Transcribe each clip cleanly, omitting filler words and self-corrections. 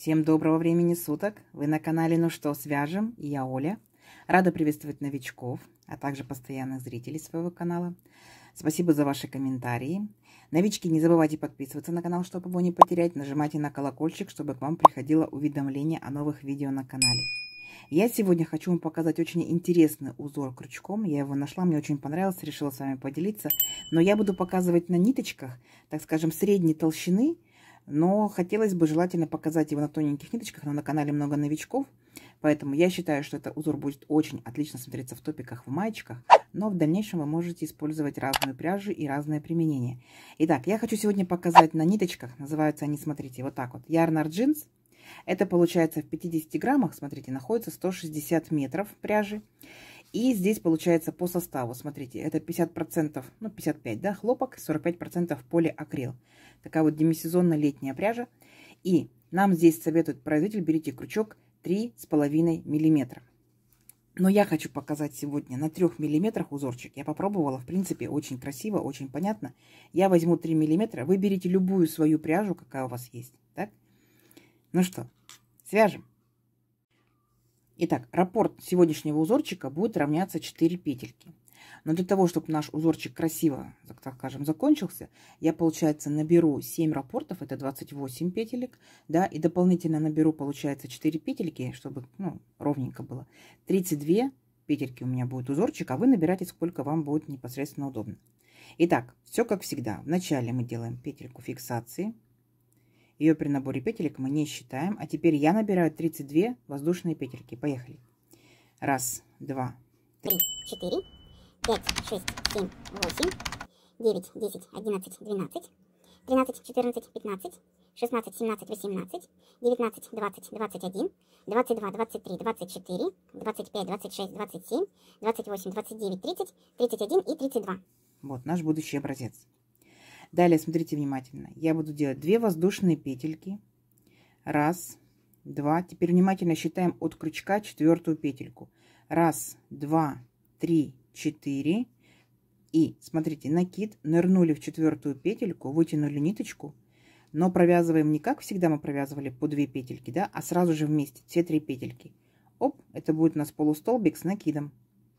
Всем доброго времени суток! Вы на канале «Ну что, свяжем?» И я Оля. Рада приветствовать новичков, а также постоянных зрителей своего канала. Спасибо за ваши комментарии. Новички, не забывайте подписываться на канал, чтобы его не потерять. Нажимайте на колокольчик, чтобы к вам приходило уведомление о новых видео на канале. Я сегодня хочу вам показать очень интересный узор крючком. Я его нашла, мне очень понравился, решила с вами поделиться. Но я буду показывать на ниточках, так скажем, средней толщины. Но хотелось бы желательно показать его на тоненьких ниточках, но на канале много новичков. Поэтому я считаю, что этот узор будет очень отлично смотреться в топиках, в маечках. Но в дальнейшем вы можете использовать разную пряжу и разное применение. Итак, я хочу сегодня показать на ниточках. Называются они, смотрите, вот так вот. Yarn Jeans. Это получается в 50 граммах, смотрите, находится 160 метров пряжи. И здесь получается по составу, смотрите, это 50%, ну 55, да, хлопок, 45% полиакрил. Такая вот демисезонная летняя пряжа. И нам здесь советует производитель, берите крючок 3,5 миллиметра. Но я хочу показать сегодня на 3 миллиметрах узорчик. Я попробовала, в принципе, очень красиво, очень понятно. Я возьму 3 миллиметра, вы берите любую свою пряжу, какая у вас есть, так? Ну что, свяжем. Итак, раппорт сегодняшнего узорчика будет равняться 4 петельки. Но для того, чтобы наш узорчик красиво, так скажем, закончился, я, получается, наберу 7 раппортов, это 28 петелек, да, и дополнительно наберу, получается, 4 петельки, чтобы, ну, ровненько было. 32 петельки у меня будет узорчик, а вы набирайте, сколько вам будет непосредственно удобно. Итак, все как всегда. Вначале мы делаем петельку фиксации. Ее при наборе петелек мы не считаем. А теперь я набираю 32 воздушные петельки. Поехали. 1, 2, 3, 4, 5, 6, 7, 8, 9, 10, 11, 12, 13, 14, 15, 16, 17, 18, 19, 20, 21, 22, 23, 24, 25, 26, 27, 28, 29, 30, 31 и 32. Вот наш будущий образец. Далее смотрите внимательно. Я буду делать 2 воздушные петельки. 1, 2. Теперь внимательно считаем от крючка 4-ю петельку. 1, 2, 3, 4. И смотрите, накид, нырнули в 4-ю петельку, вытянули ниточку, но провязываем не как всегда мы провязывали по 2 петельки, да, а сразу же вместе все 3 петельки. Оп, это будет у нас полустолбик с накидом.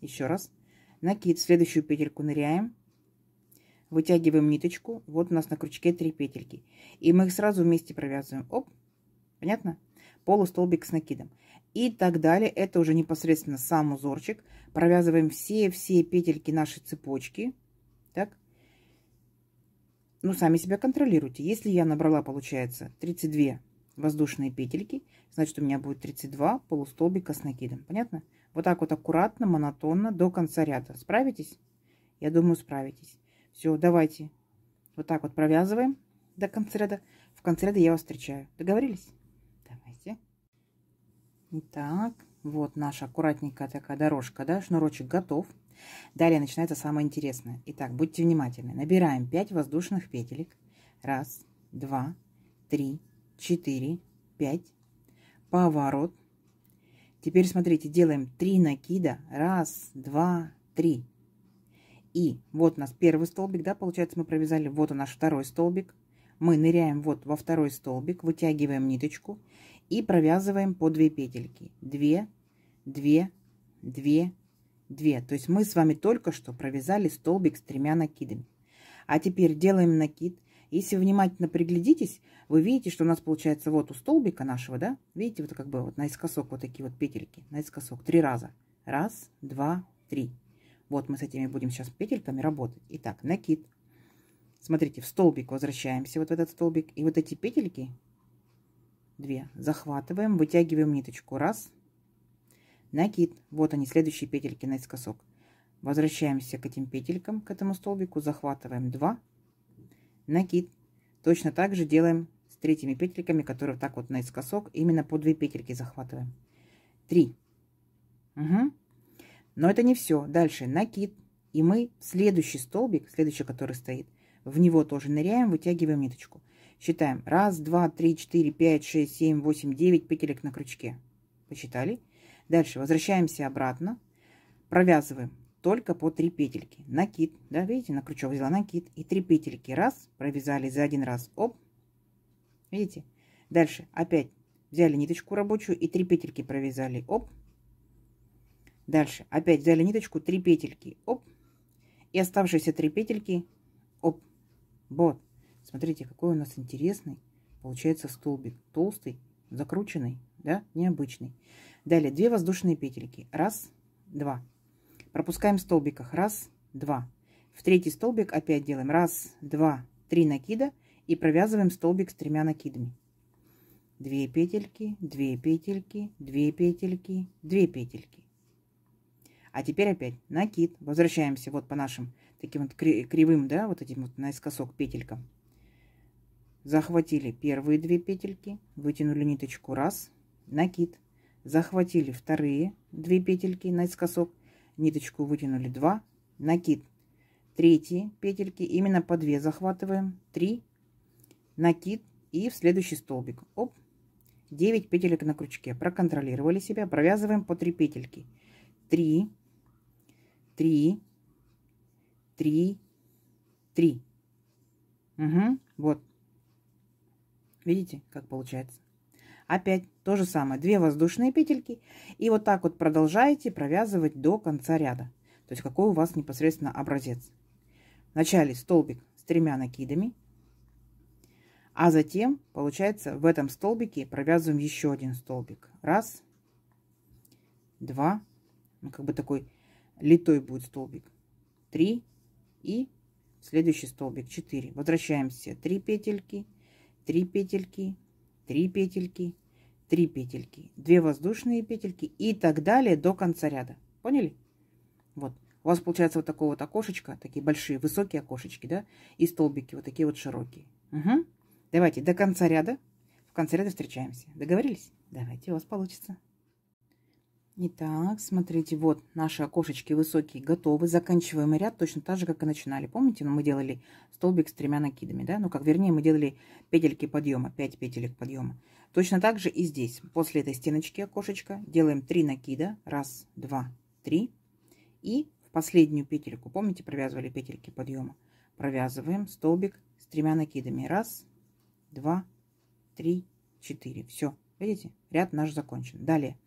Еще раз. Накид, в следующую петельку ныряем. Вытягиваем ниточку. Вот у нас на крючке 3 петельки. И мы их сразу вместе провязываем. Оп. Понятно? Полустолбик с накидом. И так далее. Это уже непосредственно сам узорчик. Провязываем все петельки нашей цепочки. Так. Ну, сами себя контролируйте. Если я набрала, получается, 32 воздушные петельки, значит, у меня будет 32 полустолбика с накидом. Понятно? Вот так вот аккуратно, монотонно до конца ряда. Справитесь? Я думаю, справитесь. Все, давайте вот так вот провязываем до конца ряда. В конце ряда я вас встречаю. Договорились? Давайте. Итак, вот наша аккуратненькая такая дорожка, да, шнурочек готов. Далее начинается самое интересное. Итак, будьте внимательны. Набираем 5 воздушных петелек. 1, 2, 3, 4, 5. Поворот. Теперь смотрите, делаем 3 накида. 1, 2, 3. И вот у нас первый столбик, да, получается, мы провязали. Вот у нас второй столбик. Мы ныряем вот во второй столбик, вытягиваем ниточку и провязываем по 2 петельки. 2, 2, 2, 2. То есть мы с вами только что провязали столбик с 3 накидами. А теперь делаем накид. Если вы внимательно приглядитесь, вы видите, что у нас получается вот у столбика нашего, да, видите, вот как бы вот наискосок вот такие вот петельки, наискосок 3 раза. 1, 2, 3. Вот мы с этими будем сейчас петельками работать. Итак, накид. Смотрите, в столбик возвращаемся, вот в этот столбик. И вот эти петельки, 2, захватываем, вытягиваем ниточку. 1, накид. Вот они, следующие петельки наискосок. Возвращаемся к этим петелькам, к этому столбику, захватываем 2, накид. Точно так же делаем с третьими петельками, которые так вот наискосок, именно по 2 петельки захватываем. 3. Угу. Но это не все. Дальше накид. И мы в следующий столбик, следующий, который стоит, в него тоже ныряем, вытягиваем ниточку. Считаем. 1, 2, 3, 4, 5, 6, 7, 8, 9 петелек на крючке. Посчитали. Дальше возвращаемся обратно. Провязываем только по 3 петельки. Накид. Да, видите, на крючок взяла накид. И 3 петельки. Раз. Провязали за один раз. Оп. Видите. Дальше опять взяли ниточку рабочую и 3 петельки провязали. Оп. Дальше опять взяли ниточку, 3 петельки. Оп. И оставшиеся 3 петельки. Оп. Вот. Смотрите, какой у нас интересный получается столбик. Толстый, закрученный, да, необычный. Далее 2 воздушные петельки. Раз, два. Пропускаем в столбиках. Раз, два. В третий столбик опять делаем. Раз, два, 3 накида. И провязываем столбик с 3 накидами. 2 петельки, 2 петельки, 2 петельки, 2 петельки. А теперь опять накид. Возвращаемся вот по нашим таким вот кривым, да, вот этим вот наискосок петелькам. Захватили первые 2 петельки, вытянули ниточку, раз, накид. Захватили вторые 2 петельки наискосок, ниточку вытянули, 2, накид. Третьи петельки именно по 2 захватываем, 3, накид и в следующий столбик. Оп, 9 петелек на крючке. Проконтролировали себя, провязываем по 3 петельки. 3, 3, 3, 3. Угу, вот. Видите, как получается? Опять то же самое. 2 воздушные петельки. И вот так вот продолжаете провязывать до конца ряда. То есть какой у вас непосредственно образец. Вначале столбик с 3 накидами. А затем, получается, в этом столбике провязываем еще один столбик. Раз, два. Ну, как бы такой литой будет столбик. 3 и следующий столбик 4. Возвращаемся. 3 петельки. 3 петельки, 3 петельки, 3 петельки, 2 воздушные петельки и так далее до конца ряда. Поняли? Вот. У вас получается вот такое вот окошечко, такие большие, высокие окошечки, да, и столбики вот такие вот широкие. Угу. Давайте до конца ряда. В конце ряда встречаемся. Договорились? Давайте, у вас получится. Итак, смотрите, вот наши окошечки высокие готовы. Заканчиваем ряд точно так же, как и начинали. Помните, мы делали столбик с 3 накидами, да? Ну, как вернее, мы делали петельки подъема, 5 петелек подъема. Точно так же и здесь. После этой стеночки окошечка делаем 3 накида. Раз, два, 3. И в последнюю петельку, помните, провязывали петельки подъема. Провязываем столбик с 3 накидами. Раз, два, 3, 4. Все, видите? Ряд наш закончен. Далее.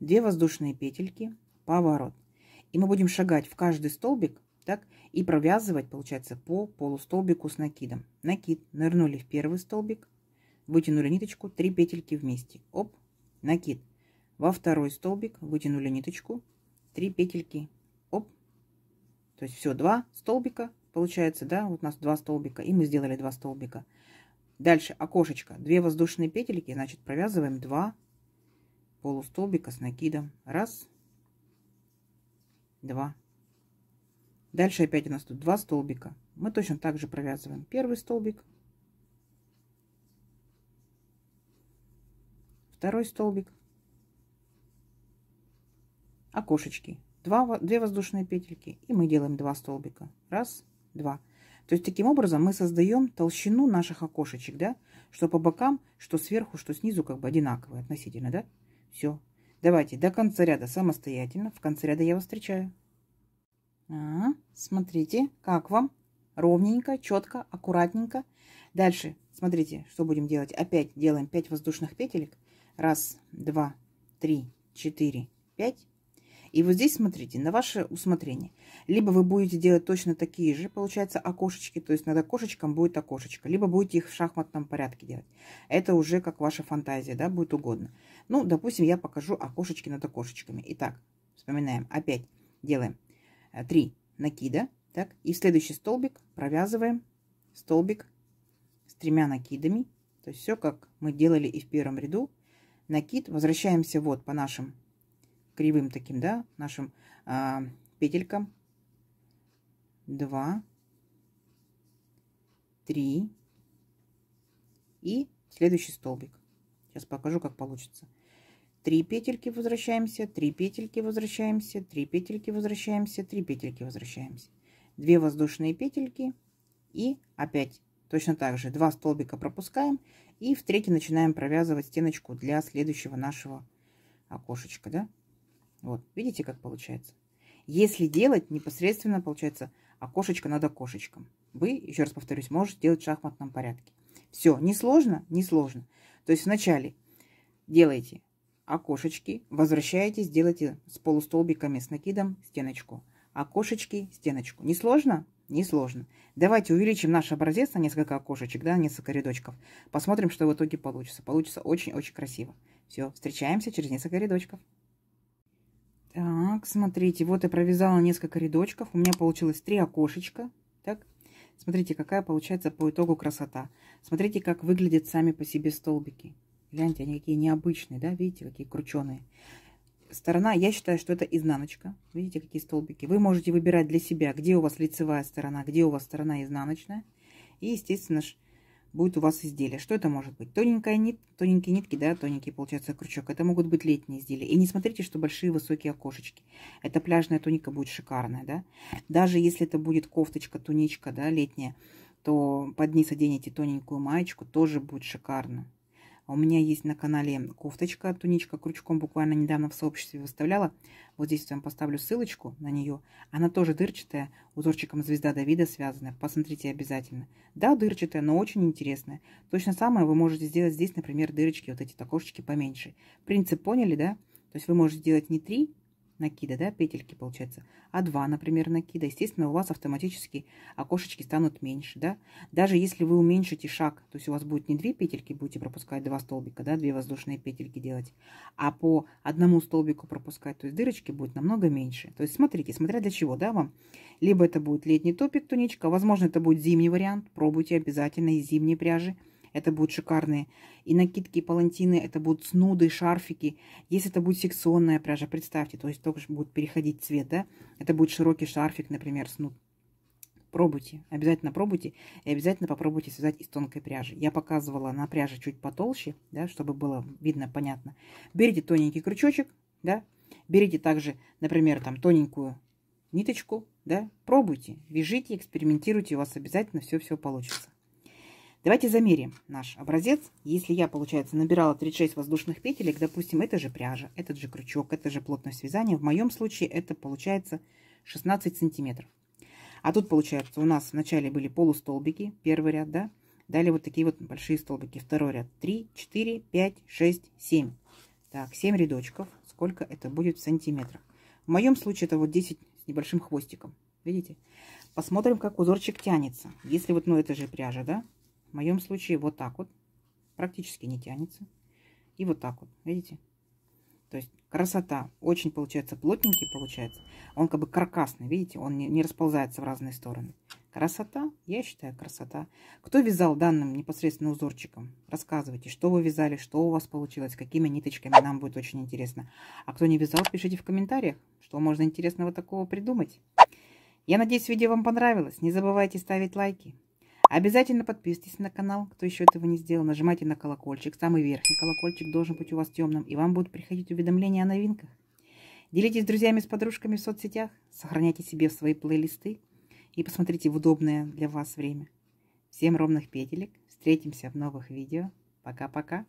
2 воздушные петельки, поворот. И мы будем шагать в каждый столбик, так, и провязывать, получается, по полустолбику с накидом. Накид, нырнули в первый столбик, вытянули ниточку, 3 петельки вместе. Оп, накид. Во второй столбик вытянули ниточку, 3 петельки. Оп. То есть все, 2 столбика, получается, да, вот у нас 2 столбика, и мы сделали 2 столбика. Дальше окошечко, 2 воздушные петельки, значит, провязываем 2 полустолбика с накидом. Раз, два. Дальше опять у нас тут 2 столбика. Мы точно так же провязываем первый столбик, второй столбик, окошечки, 2 воздушные петельки, и мы делаем 2 столбика. Раз, два. То есть таким образом мы создаем толщину наших окошечек, да, что по бокам, что сверху, что снизу, как бы одинаковые относительно, да. Все. Давайте до конца ряда самостоятельно. В конце ряда я вас встречаю. Смотрите, как вам? Ровненько, четко, аккуратненько. Дальше, смотрите, что будем делать. Опять делаем 5 воздушных петелек. Раз, два, 3, 4, 5. И вот здесь, смотрите, на ваше усмотрение. Либо вы будете делать точно такие же, получается, окошечки. То есть над окошечком будет окошечко. Либо будете их в шахматном порядке делать. Это уже как ваша фантазия, да, будет угодно. Ну, допустим, я покажу окошечки над окошечками. Итак, вспоминаем. Опять делаем 3 накида. Так, и в следующий столбик провязываем столбик с 3 накидами. То есть все, как мы делали и в первом ряду. Накид. Возвращаемся вот по нашим кривым таким, да, нашим петелькам. 2, 3 и следующий столбик. Сейчас покажу, как получится. 3 петельки возвращаемся, 3 петельки возвращаемся, 3 петельки возвращаемся, 3 петельки возвращаемся. 2 воздушные петельки и опять точно так же 2 столбика пропускаем и в третий начинаем провязывать стеночку для следующего нашего окошечка, да. Вот, видите, как получается? Если делать непосредственно, получается, окошечко над окошечком, вы, еще раз повторюсь, можете делать в шахматном порядке. Все, не сложно, не сложно. То есть вначале делаете окошечки, возвращаетесь, делаете с полустолбиками, с накидом стеночку. Окошечки, стеночку. Не сложно? Не сложно. Давайте увеличим наш образец на несколько окошечек, да, на несколько рядочков. Посмотрим, что в итоге получится. Получится очень-очень красиво. Все, встречаемся через несколько рядочков. Так, смотрите, вот я провязала несколько рядочков. У меня получилось 3 окошечка. Так, смотрите, какая получается по итогу красота. Смотрите, как выглядят сами по себе столбики. Гляньте, они какие необычные, да, видите, какие крученые. Сторона, я считаю, что это изнаночка. Видите, какие столбики. Вы можете выбирать для себя, где у вас лицевая сторона, где у вас сторона изнаночная. И, естественно, будет у вас изделие. Что это может быть? Тоненькие нитки, да, тоненький получается крючок. Это могут быть летние изделия. И не смотрите, что большие высокие окошечки. Это пляжная туника будет шикарная, да. Даже если это будет кофточка, туничка, да, летняя, то под низ оденете тоненькую маечку, тоже будет шикарно. У меня есть на канале кофточка, туничка крючком, буквально недавно в сообществе выставляла. Вот здесь я вам поставлю ссылочку на нее. Она тоже дырчатая, узорчиком звезда Давида связанная. Посмотрите обязательно. Да, дырчатая, но очень интересная. Точно самое вы можете сделать здесь, например, дырочки, вот эти окошечки поменьше. Принцип поняли, да? То есть вы можете делать не 3 накида, да, петельки получается, а 2, например, накида. Естественно, у вас автоматически окошечки станут меньше, да. Даже если вы уменьшите шаг, то есть у вас будет не 2 петельки, будете пропускать 2 столбика, да, 2 воздушные петельки делать, а по одному столбику пропускать, то есть дырочки будет намного меньше. То есть смотрите, смотря для чего, да, вам. Либо это будет летний топик, туничка, возможно, это будет зимний вариант, пробуйте обязательно из зимней пряжи. Это будут шикарные и накидки, и палантины, это будут снуды, шарфики. Если это будет секционная пряжа, представьте, то есть только будет переходить цвет, да? Это будет широкий шарфик, например, снуд. Пробуйте, обязательно пробуйте и обязательно попробуйте связать из тонкой пряжи. Я показывала на пряже чуть потолще, да, чтобы было видно, понятно. Берите тоненький крючочек, да, берите также, например, там тоненькую ниточку, да, пробуйте, вяжите, экспериментируйте, у вас обязательно все получится. Давайте замерим наш образец. Если я, получается, набирала 36 воздушных петелек, допустим, это же пряжа, этот же крючок, это же плотность вязания. В моем случае это получается 16 сантиметров. А тут, получается, у нас вначале были полустолбики, первый ряд, да? Далее вот такие вот большие столбики, второй ряд. 3, 4, 5, 6, 7. Так, 7 рядочков. Сколько это будет в сантиметрах? В моем случае это вот 10 с небольшим хвостиком. Видите? Посмотрим, как узорчик тянется. Если вот, ну, это же пряжа, да? В моем случае вот так вот. Практически не тянется. И вот так вот. Видите? То есть красота. Очень получается плотненький получается. Он как бы каркасный. Видите? Он не расползается в разные стороны. Красота. Я считаю, красота. Кто вязал данным непосредственно узорчиком? Рассказывайте, что вы вязали, что у вас получилось, какими ниточками. Нам будет очень интересно. А кто не вязал, пишите в комментариях, что можно интересного такого придумать. Я надеюсь, видео вам понравилось. Не забывайте ставить лайки. Обязательно подписывайтесь на канал, кто еще этого не сделал. Нажимайте на колокольчик. Самый верхний колокольчик должен быть у вас темным. И вам будут приходить уведомления о новинках. Делитесь с друзьями, с подружками в соцсетях. Сохраняйте себе в свои плейлисты. И посмотрите в удобное для вас время. Всем ровных петелек. Встретимся в новых видео. Пока-пока.